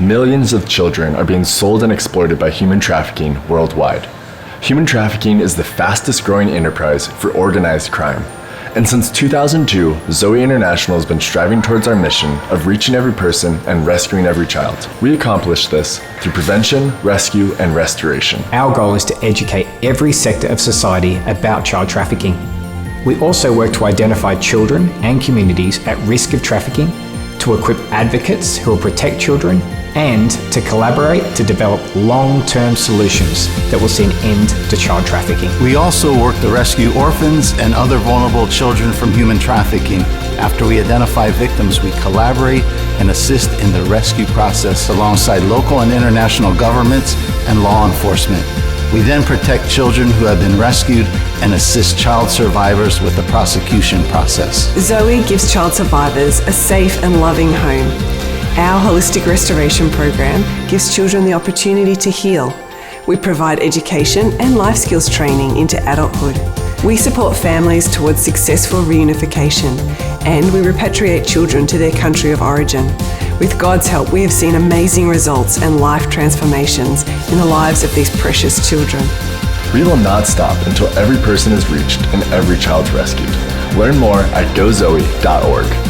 Millions of children are being sold and exploited by human trafficking worldwide. Human trafficking is the fastest growing enterprise for organized crime. And since 2002, Zoe International has been striving towards our mission of reaching every person and rescuing every child. We accomplish this through prevention, rescue, and restoration. Our goal is to educate every sector of society about child trafficking. We also work to identify children and communities at risk of trafficking, to equip advocates who will protect children, and to collaborate to develop long-term solutions that will see an end to child trafficking. We also work to rescue orphans and other vulnerable children from human trafficking. After we identify victims, we collaborate and assist in the rescue process alongside local and international governments and law enforcement. We then protect children who have been rescued and assist child survivors with the prosecution process. Zoe gives child survivors a safe and loving home. Our holistic restoration program gives children the opportunity to heal. We provide education and life skills training into adulthood. We support families towards successful reunification, and we repatriate children to their country of origin. With God's help, we have seen amazing results and life transformations in the lives of these precious children. We will not stop until every person is reached and every child rescued. Learn more at gozoe.org.